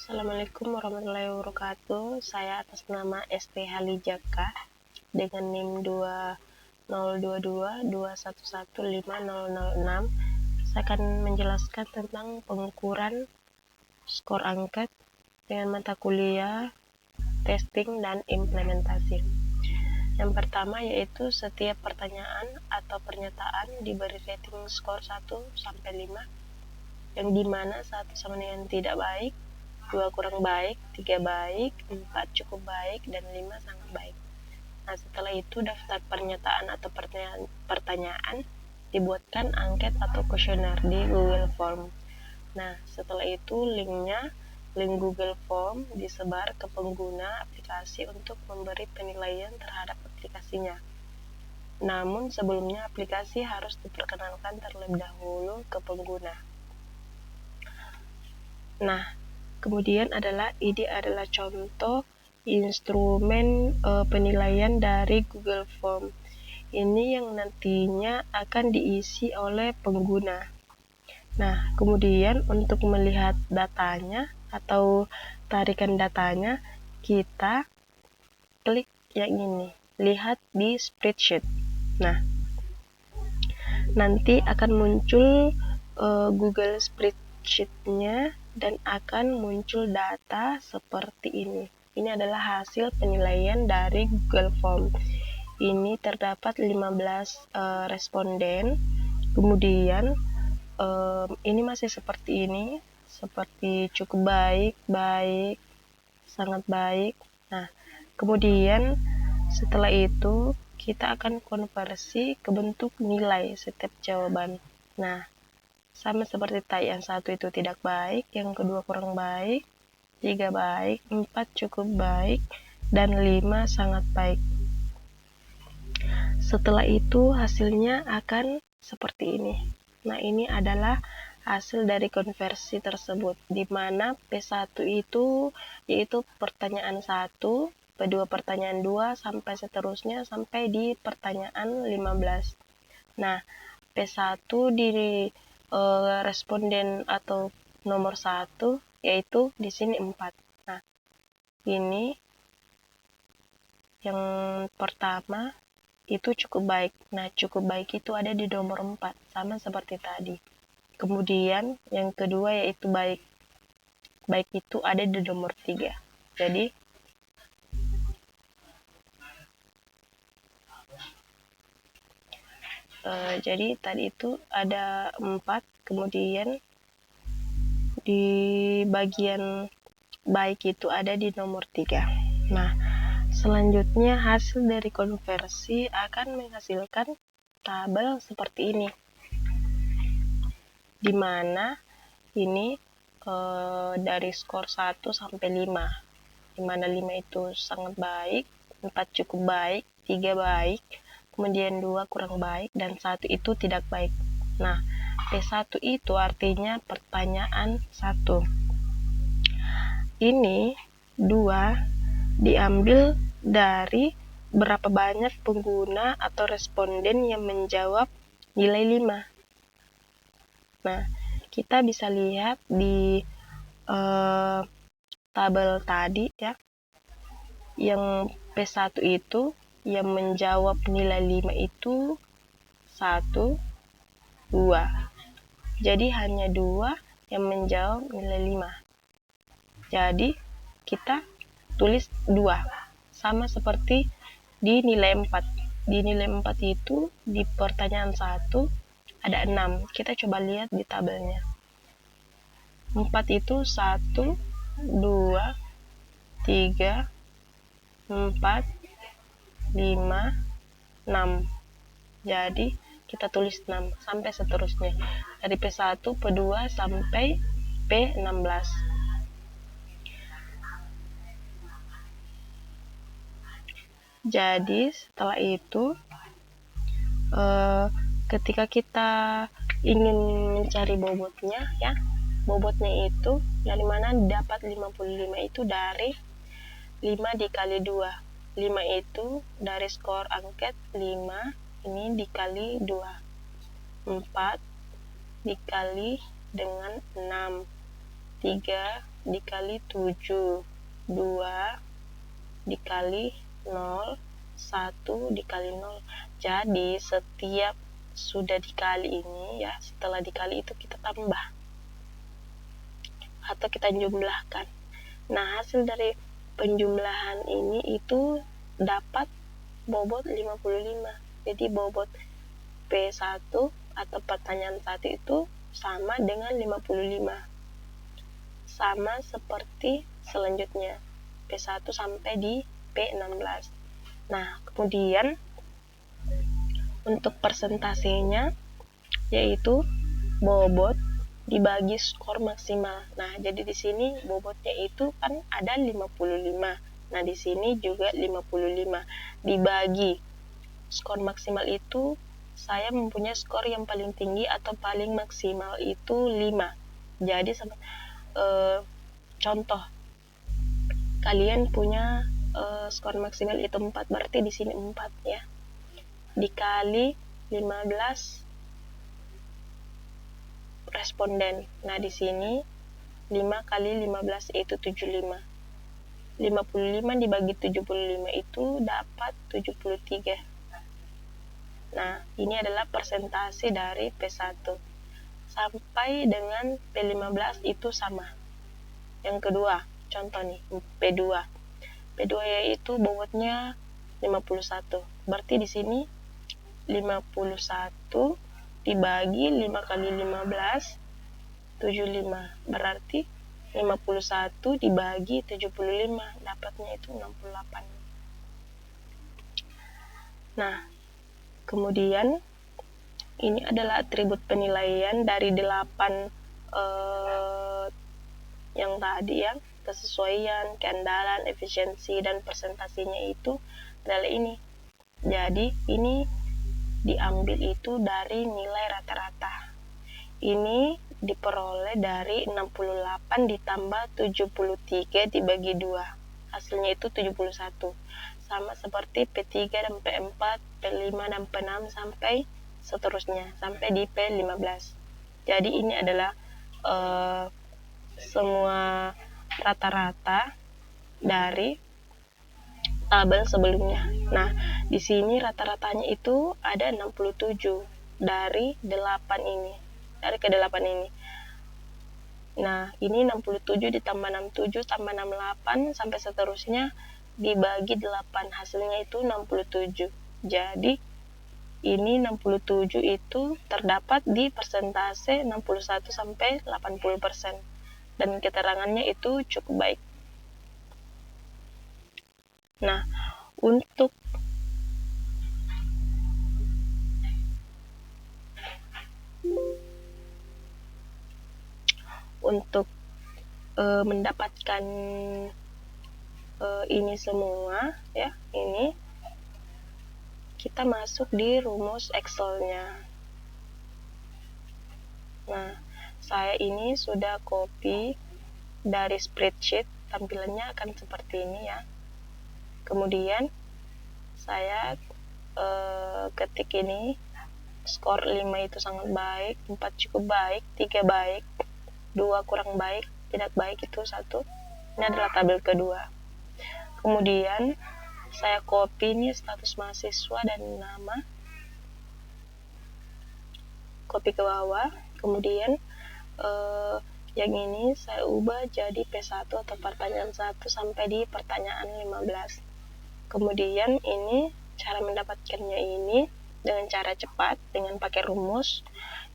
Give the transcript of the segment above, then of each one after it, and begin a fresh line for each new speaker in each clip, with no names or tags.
Assalamualaikum warahmatullahi wabarakatuh. Saya atas nama ST Halijaka dengan NIM 202221150006. Saya akan menjelaskan tentang pengukuran skor angket dengan mata kuliah testing dan implementasi. Yang pertama yaitu setiap pertanyaan atau pernyataan diberi rating skor 1 sampai 5, yang dimana 1 sama dengan tidak baik, 2 kurang baik, 3 baik, 4 cukup baik, dan 5 sangat baik. Nah, setelah itu daftar pernyataan atau pertanyaan dibuatkan angket atau kuesioner di Google Form. Nah, setelah itu link Google Form disebar ke pengguna aplikasi untuk memberi penilaian terhadap aplikasinya. Namun sebelumnya aplikasi harus diperkenalkan terlebih dahulu ke pengguna. Nah, kemudian ini adalah contoh instrumen penilaian dari Google Form. Ini yang nantinya akan diisi oleh pengguna. Nah, kemudian untuk melihat datanya atau tarikan datanya, kita klik yang ini, lihat di spreadsheet. Nah, nanti akan muncul Google Spreadsheet-nya dan akan muncul data seperti ini. Ini adalah hasil penilaian dari Google Form. Ini terdapat 15 responden. Kemudian ini masih seperti ini, seperti cukup baik, baik, sangat baik. Nah, kemudian setelah itu kita akan konversi ke bentuk nilai setiap jawaban. Nah, sama seperti tadi, yang satu itu tidak baik, yang kedua kurang baik, 3 baik, 4 cukup baik, dan 5 sangat baik. Setelah itu hasilnya akan seperti ini. Nah, ini adalah hasil dari konversi tersebut, di mana P1 itu yaitu pertanyaan 1, P2 pertanyaan 2, sampai seterusnya sampai di pertanyaan 15. Nah, P1 di responden atau nomor 1 yaitu di sini 4. Nah, ini yang pertama itu cukup baik. Nah, cukup baik itu ada di nomor 4, sama seperti tadi. Kemudian yang kedua yaitu baik. Baik itu ada di nomor 3. Jadi tadi itu ada 4, kemudian di bagian baik itu ada di nomor 3. Nah, selanjutnya hasil dari konversi akan menghasilkan tabel seperti ini, di mana ini dari skor 1 sampai 5, di mana 5 itu sangat baik, 4 cukup baik, 3 baik, kemudian 2 kurang baik, dan 1 itu tidak baik. Nah, P1 itu artinya pertanyaan 1. Ini 2 diambil dari berapa banyak pengguna atau responden yang menjawab nilai 5. Nah, kita bisa lihat di tabel tadi ya, yang P1 itu yang menjawab nilai 5 itu 1, 2. Jadi hanya 2 yang menjawab nilai 5. Jadi kita tulis 2, sama seperti di nilai 4. Di nilai 4 itu di pertanyaan 1 ada 6. Kita coba lihat di tabelnya. 4 itu 1, 2, 3, 4, 5, 6. Jadi kita tulis 6 sampai seterusnya. Dari P1, P2 sampai P16. Jadi setelah itu ketika kita ingin mencari bobotnya ya, bobotnya itu dari mana dapat 55 itu dari 5 dikali 2. 5 itu dari skor angket 5, ini dikali 2. 4 dikali dengan 6, 3 dikali 7, 2 dikali 0, 1 dikali 0. Jadi setiap sudah dikali ini ya, setelah dikali itu kita tambah atau kita jumlahkan. Nah, hasil dari penjumlahan ini itu dapat bobot 55. Jadi bobot P1 atau pertanyaan 1 itu sama dengan 55. Sama seperti selanjutnya, P1 sampai di P16. Nah, kemudian untuk persentasenya yaitu bobot dibagi skor maksimal. Nah, jadi di sini bobotnya itu kan ada 55. Nah, di sini juga 55 dibagi skor maksimal itu saya mempunyai skor yang paling tinggi atau paling maksimal itu 5. Jadi contoh kalian punya skor maksimal itu 4, berarti di sini 4 ya. Dikali 15 responden. Nah, di sini 5 kali 15 itu 75. 55 dibagi 75 itu dapat 73. Nah, ini adalah persentase dari P1. Sampai dengan P15 itu sama. Yang kedua, contoh nih, P2. P2 yaitu bobotnya 51. Berarti di sini 51 dibagi 5 kali 15 75. Berarti 51 dibagi 75, dapatnya itu 68. Nah, kemudian ini adalah atribut penilaian dari 8 yang tadi ya, kesesuaian, keandalan, efisiensi, dan presentasinya itu adalah ini. Jadi ini diambil itu dari nilai rata-rata. Ini diperoleh dari 68 ditambah 73 dibagi 2. Hasilnya itu 71. Sama seperti P3 dan P4, P5 dan P6 sampai seterusnya, sampai di P15. Jadi ini adalah semua rata-rata dari tabel sebelumnya. Nah, di sini rata-ratanya itu ada 67 dari 8 ini. Dari ke-8 ini. Nah, ini 67 ditambah 67 tambah 68 sampai seterusnya dibagi 8. Hasilnya itu 67. Jadi, ini 67 itu terdapat di persentase 61 sampai 80%. Dan keterangannya itu cukup baik. Nah, untuk mendapatkan ini semua ya, ini kita masuk di rumus Excel-nya. Nah, saya ini sudah copy dari spreadsheet, tampilannya akan seperti ini ya. Kemudian saya ketik ini, skor 5 itu sangat baik, 4 cukup baik, 3 baik, 2 kurang baik, tidak baik itu 1. Ini adalah tabel kedua. Kemudian saya copy ini status mahasiswa dan nama, copy ke bawah. Kemudian yang ini saya ubah jadi P1 atau pertanyaan 1 sampai di pertanyaan 15. Kemudian ini cara mendapatkannya ini dengan cara cepat dengan pakai rumus,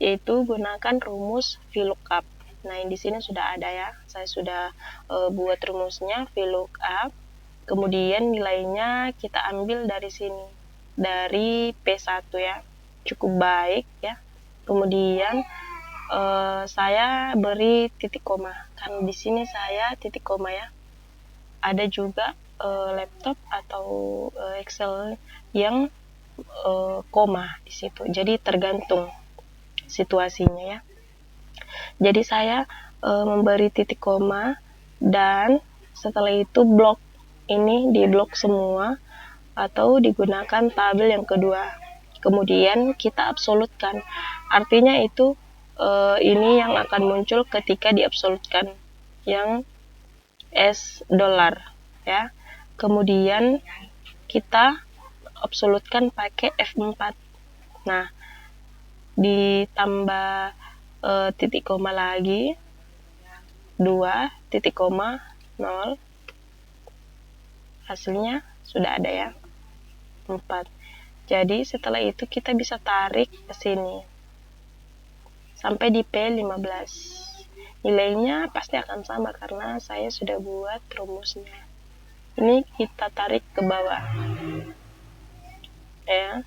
yaitu gunakan rumus VLOOKUP. Nah, di sini sudah ada ya, saya sudah buat rumusnya VLOOKUP. Kemudian nilainya kita ambil dari sini, dari P1 ya, cukup baik ya. Kemudian saya beri titik koma, karena di sini saya titik koma ya. Ada juga laptop atau Excel yang koma di situ, jadi tergantung situasinya ya. Jadi saya memberi titik koma dan setelah itu blok ini diblok semua atau digunakan tabel yang kedua. Kemudian kita absolutkan, artinya itu ini yang akan muncul ketika diabsolutkan, yang US dollar ya. Kemudian kita absolutkan pakai F4. Nah, ditambah titik koma lagi 2,0, hasilnya sudah ada ya, 4. Jadi setelah itu kita bisa tarik ke sini sampai di P15. Nilainya pasti akan sama karena saya sudah buat rumusnya. Ini kita tarik ke bawah ya.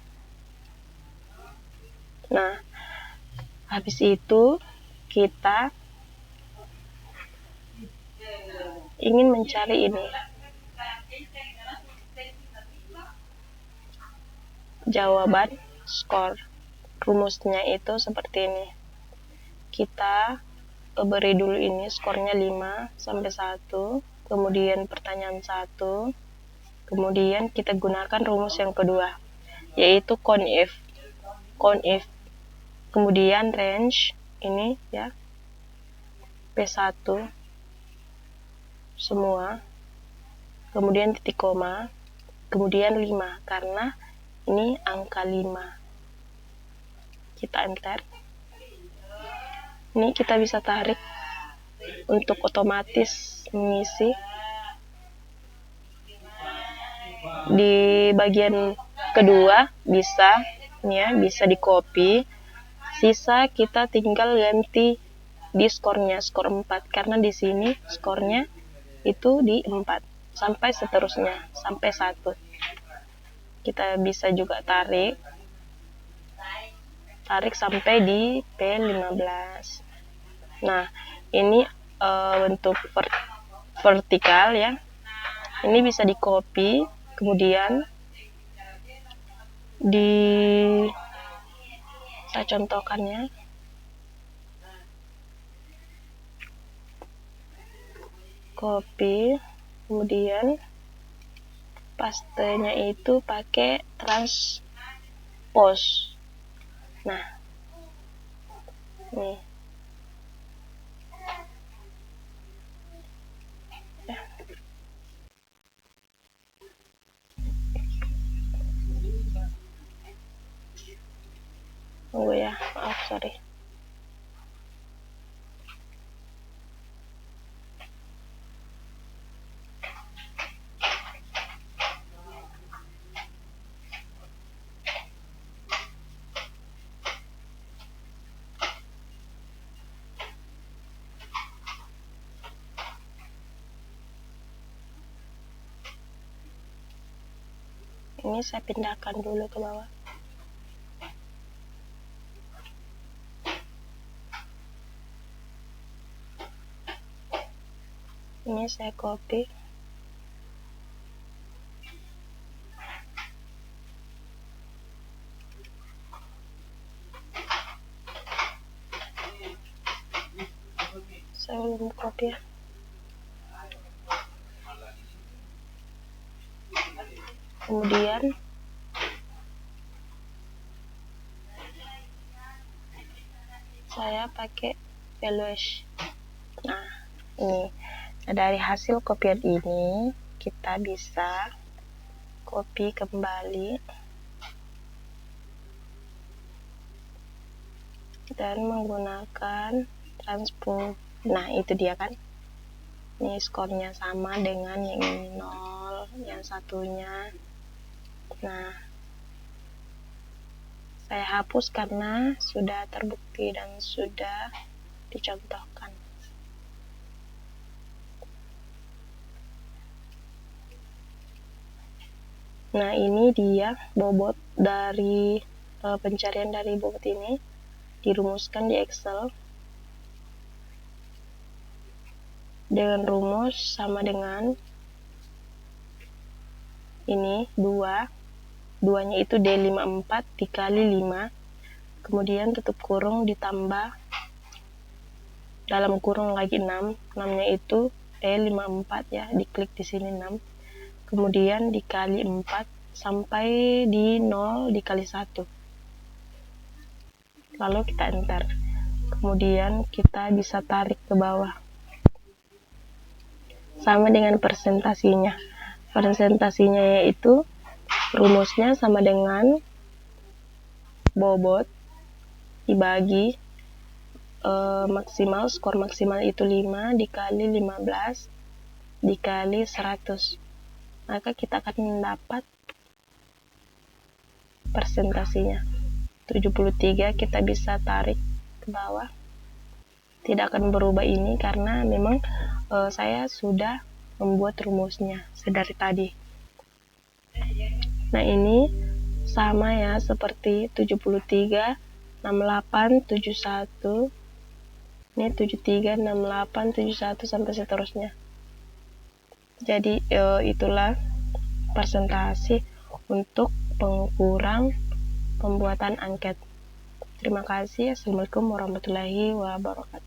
Nah, habis itu kita ingin mencari ini jawaban skor. Rumusnya itu seperti ini. Kita beri dulu ini skornya 5 sampai 1, kemudian pertanyaan 1, kemudian kita gunakan rumus yang kedua, yaitu CONIF. Kemudian range ini ya, P1 semua, kemudian titik koma, kemudian 5 karena ini angka 5. Kita enter. Ini kita bisa tarik untuk otomatis mengisi di bagian kedua, bisa ya, bisa di copy. Sisa kita tinggal ganti di skornya, skor 4 karena di sini skornya itu di 4 sampai seterusnya sampai 1. Kita bisa juga tarik sampai di P15. Nah, ini bentuk vertikal ya. Ini bisa di copy, kemudian saya contohkannya. Copy, kemudian pastenya itu pakai transpose. Nah, nih. Tunggu ya, maaf, sorry. Ini saya pindahkan dulu ke bawah. Ini saya copy. Saya belum copy ya. Kemudian saya pakai evaluation. Nah, ini dari hasil kopian ini kita bisa copy kembali dan menggunakan transpose. Nah, itu dia kan. Ini skornya sama dengan yang ini 0, yang satunya. Nah, saya hapus karena sudah terbukti dan sudah dicontohkan. Nah, ini dia bobot dari pencarian dari bobot ini dirumuskan di Excel dengan rumus sama dengan ini 2-nya itu D54 dikali 5, kemudian tutup kurung ditambah dalam kurung lagi 6-nya itu D54 ya, diklik di sini 6, kemudian dikali 4 sampai di 0 dikali 1, lalu kita enter. Kemudian kita bisa tarik ke bawah sama dengan presentasinya. Presentasinya yaitu rumusnya sama dengan bobot dibagi skor maksimal itu 5 dikali 15 dikali 100, maka kita akan mendapat presentasinya 73. Kita bisa tarik ke bawah, tidak akan berubah ini karena memang saya sudah membuat rumusnya sedari tadi. Nah, ini sama ya seperti 73, 68, 71. Ini 73, 68, 71 sampai seterusnya. Jadi itulah presentasi untuk pengukuran pembuatan angket. Terima kasih. Assalamualaikum warahmatullahi wabarakatuh.